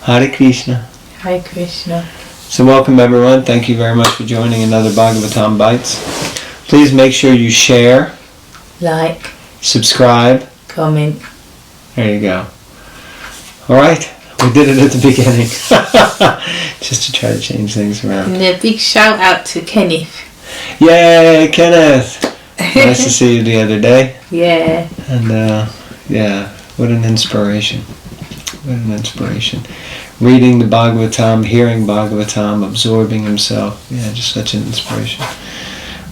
Hare Krishna. Hare Krishna. So welcome everyone. Thank you very much for joining another Bhagavatam Bites. Please make sure you share, Like, subscribe. comment. There you go. Alright, we did it at the beginning. Just to try to change things around. And a big shout out to Kenneth. Yay, Kenneth! Nice to see you the other day. Yeah. And what an inspiration. What an inspiration. Reading the Bhagavatam, hearing Bhagavatam, absorbing himself. Yeah, just such an inspiration.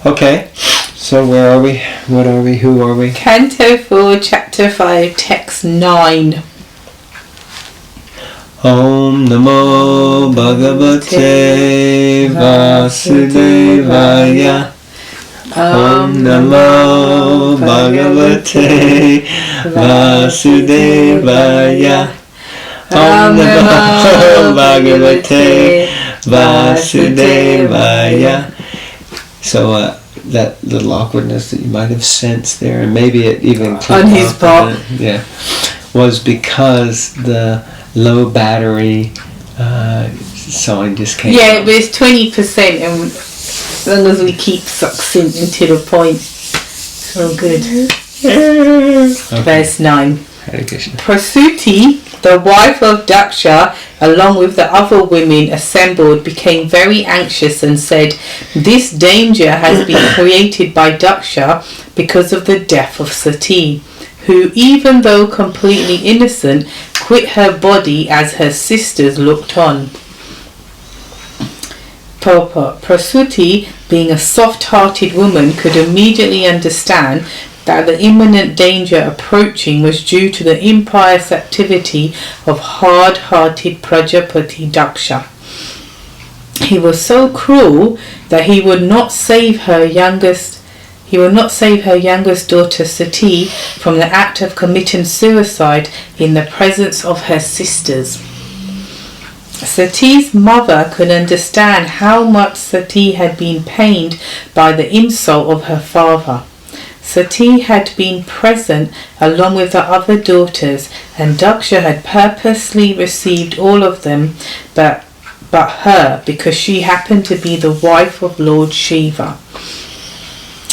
Okay, so where are we? What are we? Who are we? Canto 4, Chapter 5, Text 9. Om Namo Bhagavate Vasudevaya. Om Namo Bhagavate Vasudevaya. Om Namo Bhagavate Vasudevaya. So that little awkwardness that you might have sensed there, and maybe it even on his part, was because the low battery sign just came. Yeah, but it's 20%, and as long as we keep succinct and to the point, it's all good. Okay. Verse 9. Hare Krishna. Prasuti, the wife of Daksha, along with the other women assembled, became very anxious and said, "This danger has been created by Daksha because of the death of Sati, who, even though completely innocent, quit her body as her sisters looked on." Purport. Prasuti, being a soft-hearted woman, could immediately understand that the imminent danger approaching was due to the impious activity of hard-hearted Prajapati Daksha. He was so cruel that he would not save her youngest daughter Sati from the act of committing suicide in the presence of her sisters. Sati's mother could understand how much Sati had been pained by the insult of her father. Sati had been present along with the other daughters, and Daksha had purposely received all of them but her, because she happened to be the wife of Lord Shiva.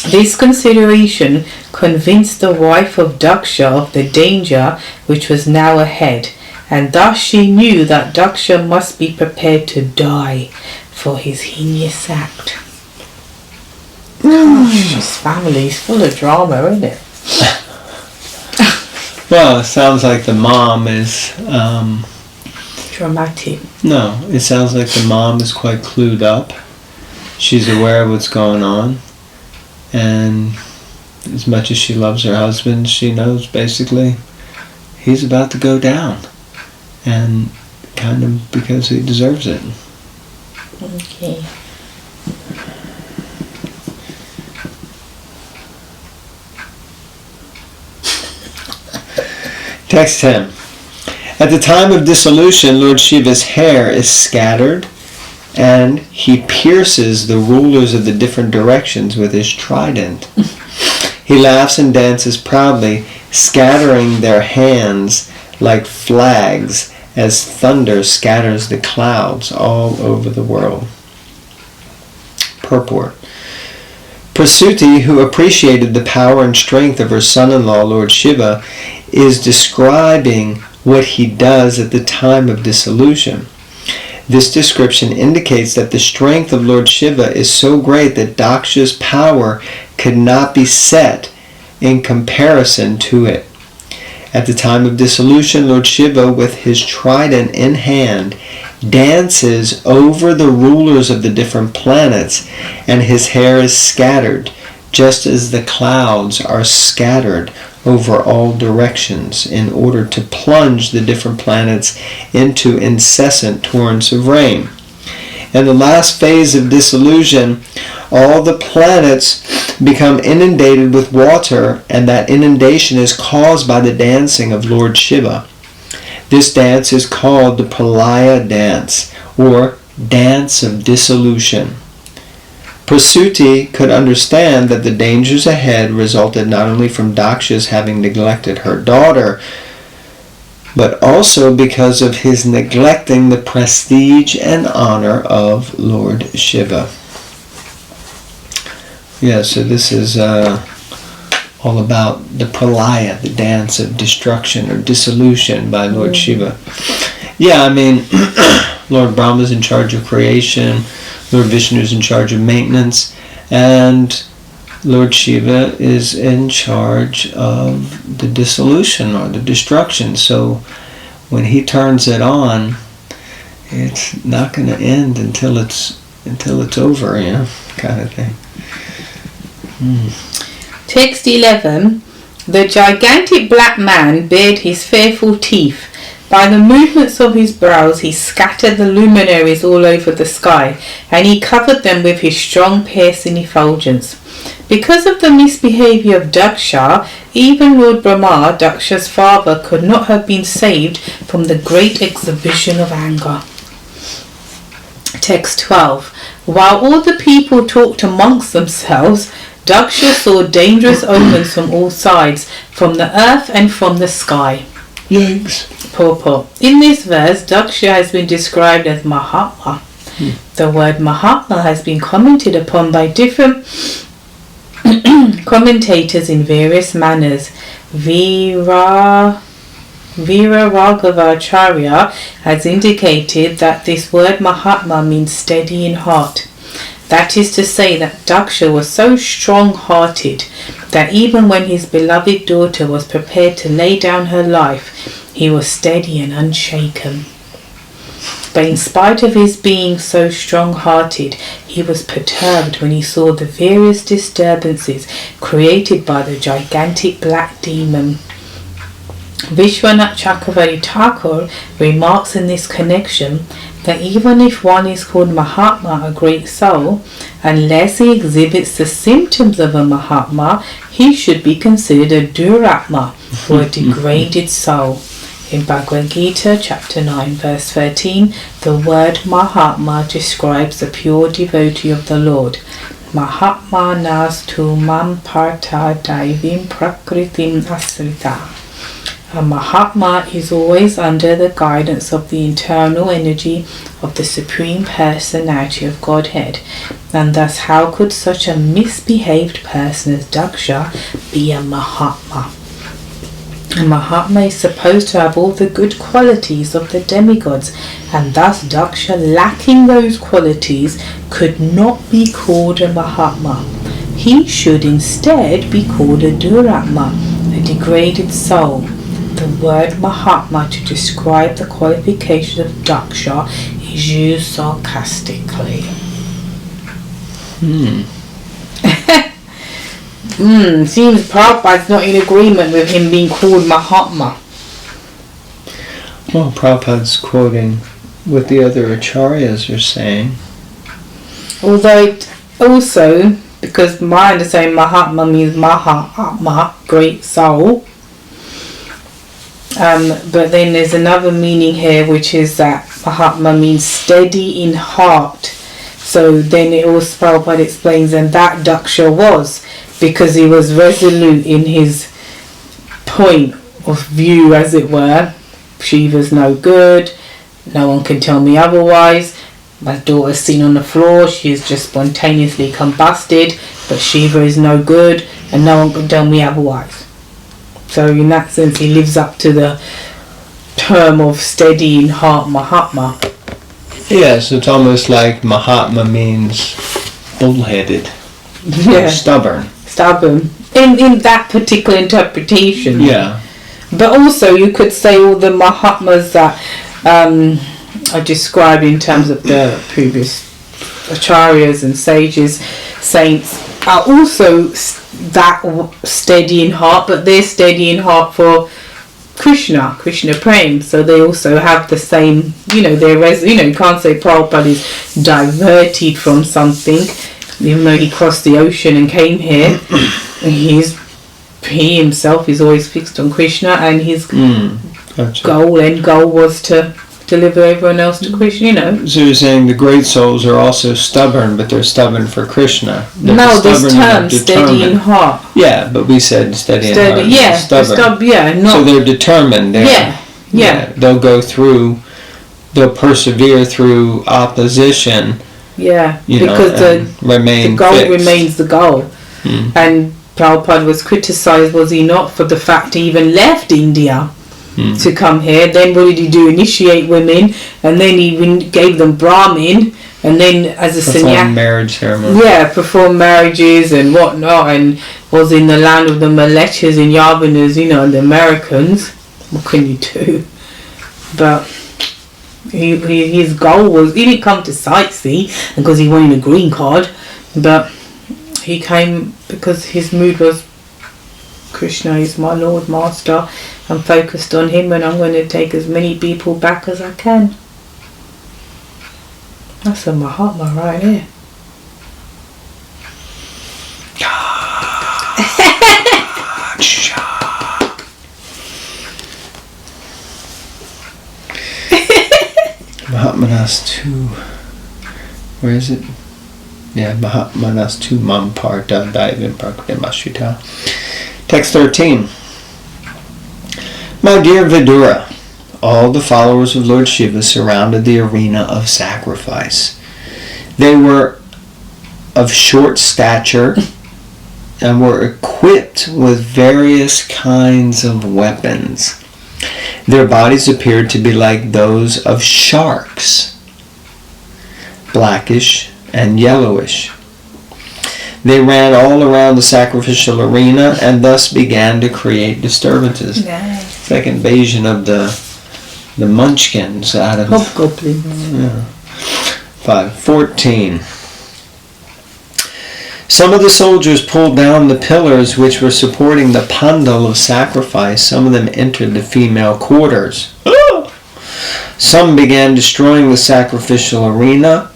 This consideration convinced the wife of Daksha of the danger which was now ahead, and thus she knew that Daksha must be prepared to die for his heinous act. Gosh, this family's full of drama, isn't it? Well, it sounds like the mom is... dramatic. No, it sounds like the mom is quite clued up. She's aware of what's going on. And as much as she loves her husband, she knows basically he's about to go down. And kind of because he deserves it. Okay. Text 10. At the time of dissolution, Lord Shiva's hair is scattered, and he pierces the rulers of the different directions with his trident. He laughs and dances proudly, scattering their hands like flags as thunder scatters the clouds all over the world. Purport. Prasuti, who appreciated the power and strength of her son-in-law, Lord Shiva, is describing what he does at the time of dissolution. This description indicates that the strength of Lord Shiva is so great that Daksha's power could not be set in comparison to it. At the time of dissolution, Lord Shiva, with his trident in hand, dances over the rulers of the different planets, and his hair is scattered, just as the clouds are scattered over all directions in order to plunge the different planets into incessant torrents of rain. In the last phase of dissolution, all the planets become inundated with water, and that inundation is caused by the dancing of Lord Shiva. This dance is called the Pralaya dance, or dance of dissolution. Prasuti could understand that the dangers ahead resulted not only from Daksha's having neglected her daughter, but also because of his neglecting the prestige and honor of Lord Shiva. Yeah, so this is all about the pralaya, the dance of destruction or dissolution by Lord Shiva. Yeah, I mean, Lord Brahma's in charge of creation, Lord Vishnu's in charge of maintenance, and Lord Shiva is in charge of the dissolution or the destruction. So when he turns it on, it's not going to end until it's over, kind of thing. Text 11. The gigantic black man bared his fearful teeth. By the movements of his brows he scattered the luminaries all over the sky, and he covered them with his strong piercing effulgence. Because of the misbehaviour of Daksha, even Lord Brahma, Daksha's father, could not have been saved from the great exhibition of anger. Text 12. While all the people talked amongst themselves, Daksha saw dangerous omens from all sides, from the earth and from the sky. Yikes. Purport. In this verse, Daksha has been described as Mahatma. The word Mahatma has been commented upon by different commentators in various manners. Veera Raghavacharya has indicated that this word Mahatma means steady in heart. That is to say that Daksha was so strong-hearted that even when his beloved daughter was prepared to lay down her life, he was steady and unshaken. But in spite of his being so strong-hearted, he was perturbed when he saw the various disturbances created by the gigantic black demon. Vishwanath Chakravarti Thakur remarks in this connection that even if one is called Mahatma, a great soul, unless he exhibits the symptoms of a Mahatma, he should be considered a Duratma, or a degraded soul. In Bhagavad Gita, chapter 9, verse 13, the word Mahatma describes the pure devotee of the Lord. Mahatma nastu mam partha daivim prakritim asrita. A Mahatma is always under the guidance of the internal energy of the Supreme Personality of Godhead, and thus how could such a misbehaved person as Daksha be a Mahatma? A Mahatma is supposed to have all the good qualities of the demigods, and thus Daksha, lacking those qualities, could not be called a Mahatma. He should instead be called a Duratma, a degraded soul. The word Mahatma to describe the qualification of Daksha is used sarcastically. Seems Prabhupada's not in agreement with him being called Mahatma. Well, Prabhupada's quoting what the other acharyas are saying. Although also, because my understanding Mahatma means Mahatma, great soul. But then there's another meaning here, which is that Mahatma means steady in heart. So then it also, Prabhupada explains, and that Daksha was, because he was resolute in his point of view, as it were. Shiva's no good, no one can tell me otherwise. My daughter's seen on the floor, she is just spontaneously combusted, but Shiva is no good, and no one can tell me otherwise. So in that sense, he lives up to the term of steady in heart Mahatma. Yes, it's almost like Mahatma means bullheaded, stubborn. Stubborn. In that particular interpretation. Yeah. But also you could say all the Mahatmas that are described in terms of the previous acharyas and sages, saints, are also that steady in heart, but they're steady in heart for Krishna Prem, so they also have the same, you can't say Prabhupada is diverted from something, even though he crossed the ocean and came here. He himself is always fixed on Krishna, and his goal was to deliver everyone else to Krishna, So you're saying the great souls are also stubborn, but they're stubborn for Krishna. No, this term, steady in heart. Yeah, but we said steady in heart. Yeah, stubborn. So they're determined. Yeah. They'll go through, they'll persevere through opposition. Yeah, You because know, the goal fixed. remains the goal. And Prabhupada was criticised, was he not, for the fact he even left India to come here. Then what did he do? Initiate women, and then he gave them Brahmin, and then as a perform marriage ceremony. Yeah, perform marriages and whatnot, and was in the land of the Malechas and Yavanas, you know, and the Americans. What can you do? But his goal was, he didn't come to sightsee because he wanted a green card, but he came because his mood was, Krishna is my Lord Master, I'm focused on him and I'm going to take as many people back as I can. That's a Mahatma right here. Mahatmanas 2. Where is it? Yeah, Mahatmanas 2 Mamparta Daivim Prakritamashita. Text 13. My dear Vidura, all the followers of Lord Shiva surrounded the arena of sacrifice. They were of short stature and were equipped with various kinds of weapons. Their bodies appeared to be like those of sharks, blackish and yellowish. They ran all around the sacrificial arena and thus began to create disturbances. Nice. It's like invasion of the munchkins out of... Hobgoblins. Yeah. 5:14. Some of the soldiers pulled down the pillars which were supporting the pandal of sacrifice. Some of them entered the female quarters. Some began destroying the sacrificial arena,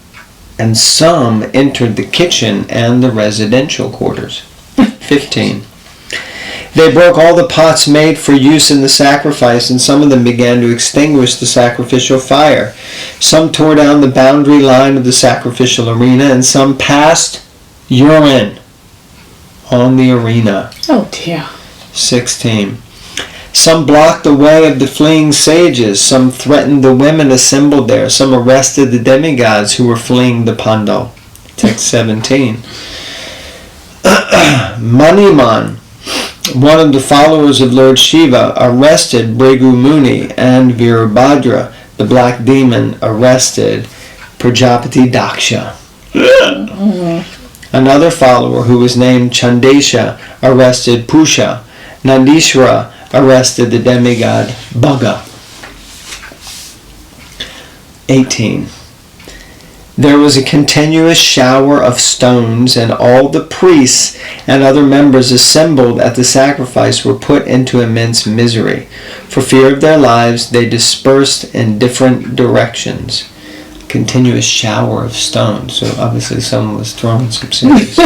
and some entered the kitchen and the residential quarters. 15. They broke all the pots made for use in the sacrifice, and some of them began to extinguish the sacrificial fire. Some tore down the boundary line of the sacrificial arena, and some passed urine on the arena. Oh dear. 16. Some blocked the way of the fleeing sages. Some threatened the women assembled there. Some arrested the demigods who were fleeing the pandal. Text 17. Maniman, one of the followers of Lord Shiva, arrested Bhrigu Muni, and Virabhadra, the black demon, arrested Prajapati Daksha. Another follower, who was named Chandesha, arrested Pusha. Nandishwara arrested the demigod Bhaga. 18. There was a continuous shower of stones, and all the priests and other members assembled at the sacrifice were put into immense misery. For fear of their lives, they dispersed in different directions. Continuous shower of stones. So obviously someone was throwing some serious.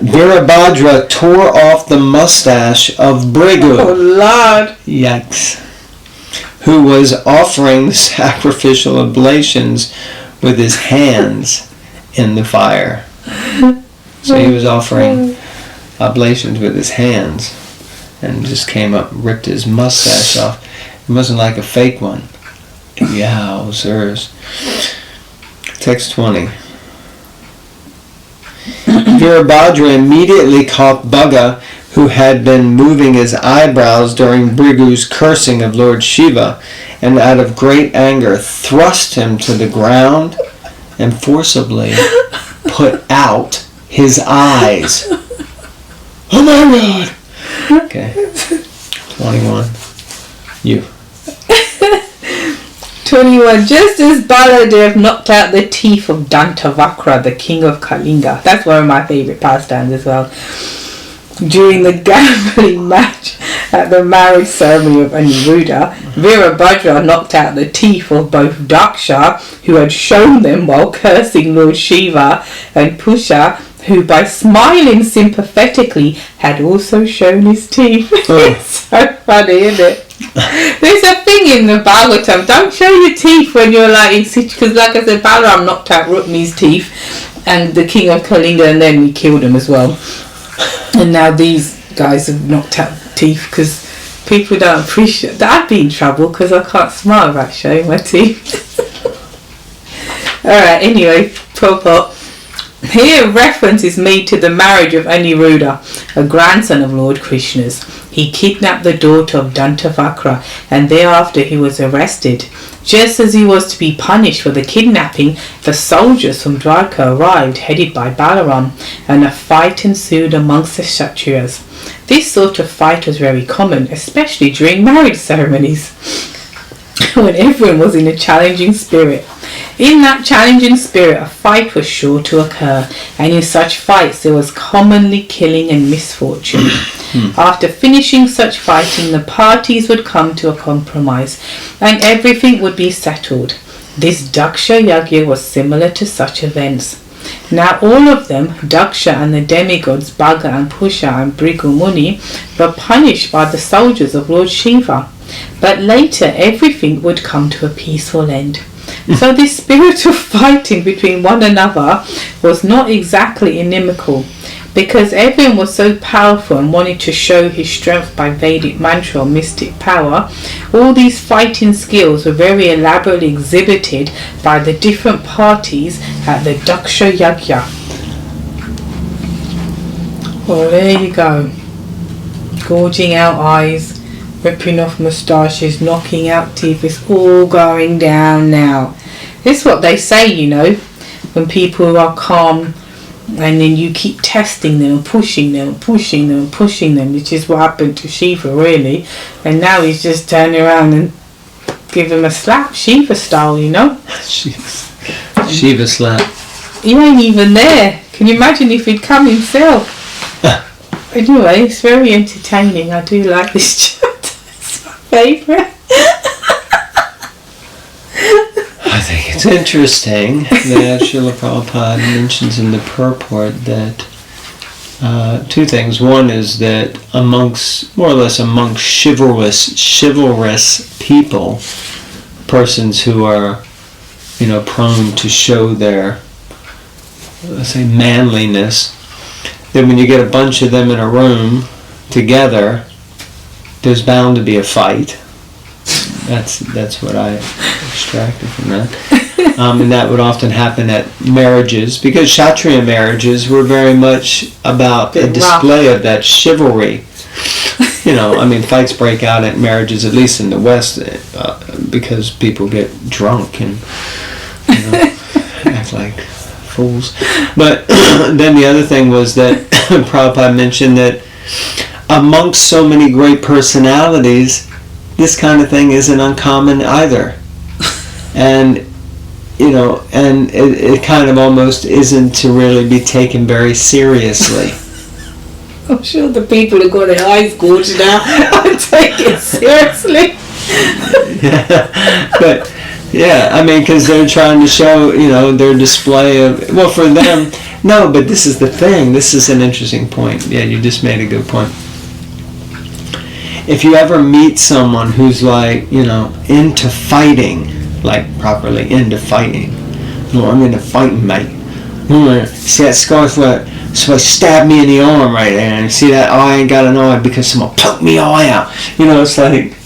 Virabhadra tore off the mustache of Bhrigu. Oh Lord. Yikes. Who was offering the sacrificial oblations with his hands in the fire. So he was offering oblations with his hands and just came up and ripped his mustache off. It wasn't like a fake one. Yowzers. Text 20. Virabhadra immediately caught Bhaga, who had been moving his eyebrows during Bhrigu's cursing of Lord Shiva, and out of great anger thrust him to the ground and forcibly put out his eyes. Oh my God! Okay. 21. You. 21. Just as Baladev knocked out the teeth of Dantavakra, the king of Kalinga. That's one of my favourite pastimes as well. During the gambling match at the marriage ceremony of Aniruddha, Virabhadra knocked out the teeth of both Daksha, who had shown them while cursing Lord Shiva, and Pusha, who by smiling sympathetically had also shown his teeth. It's so funny, isn't it? There's a thing in the Bhagavatam, don't show your teeth when you're like in situation, because like I said, Balaram knocked out Rukmi's teeth and the king of Kalinga, and then we killed him as well. And now these guys have knocked out teeth because People don't appreciate that. I'd be in trouble because I can't smile without showing my teeth. Alright, anyway, purport. Here reference is made to the marriage of Aniruddha, a grandson of Lord Krishna's. He kidnapped the daughter of Dantavakra and thereafter he was arrested. Just as he was to be punished for the kidnapping, the soldiers from Dwarka arrived, headed by Balaram, and a fight ensued amongst the Kshatriyas. This sort of fight was very common, especially during marriage ceremonies, when everyone was in a challenging spirit. In that challenging spirit, a fight was sure to occur, and in such fights there was commonly killing and misfortune. After finishing such fighting, the parties would come to a compromise, and everything would be settled. This Daksha Yagya was similar to such events. Now all of them, Daksha and the demigods Bhaga and Pusha and Bhrigu Muni, were punished by the soldiers of Lord Shiva. But later everything would come to a peaceful end. So this spirit of fighting between one another was not exactly inimical, because everyone was so powerful and wanted to show his strength by Vedic mantra or mystic power. All these fighting skills were very elaborately exhibited by the different parties at the Daksha Yagya. Well, there you go. Gorging out eyes, ripping off moustaches, knocking out teeth. It's all going down now. This is what they say, you know, when people are calm and then you keep testing them and pushing them and pushing them and pushing them, which is what happened to Shiva really. And now he's just turning around and give him a slap, Shiva style, you know. Shiva slap. He ain't even there. Can you imagine if he'd come himself? Anyway, it's very entertaining. I do like this chapter. It's my favourite. I think it's interesting that Srila Prabhupada mentions in the purport that two things. One is that amongst chivalrous people, persons who are, you know, prone to show their, let's say, manliness, that when you get a bunch of them in a room together, there's bound to be a fight. That's what I extracted from that. And that would often happen at marriages, because Kshatriya marriages were very much about a display of that chivalry. You know, I mean, fights break out at marriages, at least in the West, because people get drunk and, you know, act like fools. But then the other thing was that Prabhupada mentioned that amongst so many great personalities, this kind of thing isn't uncommon either. And, you know, and it kind of almost isn't to really be taken very seriously. I'm sure the people who got their eyes gorged now take it seriously. But, yeah, I mean, because they're trying to show, you know, their display of, well, for them, no, but this is the thing. This is an interesting point. Yeah, you just made a good point. If you ever meet someone who's like, you know, into fighting, like properly into fighting, no, I'm into fighting, mate. See that scar? So stabbed me in the arm right there, and see that eye ain't got an eye because someone poked me eye out. You know, it's like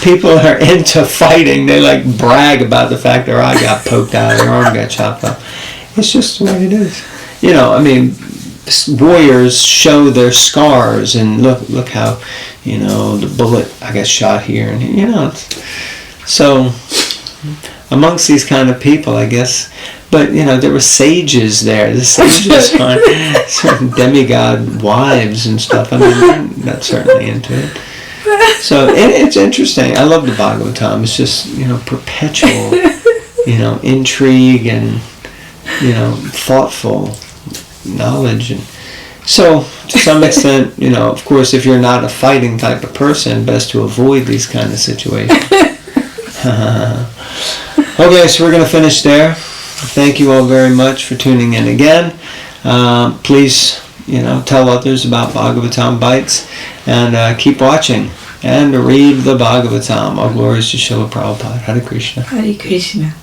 people are into fighting. They like brag about the fact their eye got poked out, their arm got chopped off. It's just the way it is. You know, I mean, warriors show their scars and look how, you know, the bullet I got shot here, and you know, so amongst these kind of people, I guess. But you know, there were sages there. The sages are certain demigod wives and stuff. I mean, they're not certainly into it. So it's interesting. I love the Bhagavatam. It's just, you know, perpetual, you know, intrigue and, you know, thoughtful knowledge. And so to some extent, you know, of course, if you're not a fighting type of person, best to avoid these kind of situations. Okay, so we're going to finish there. Thank you all very much for tuning in again. Please, you know, tell others about Bhagavatam Bites, and keep watching and read the Bhagavatam. All glories to Srila Prabhupada. Hare Krishna. Hare Krishna.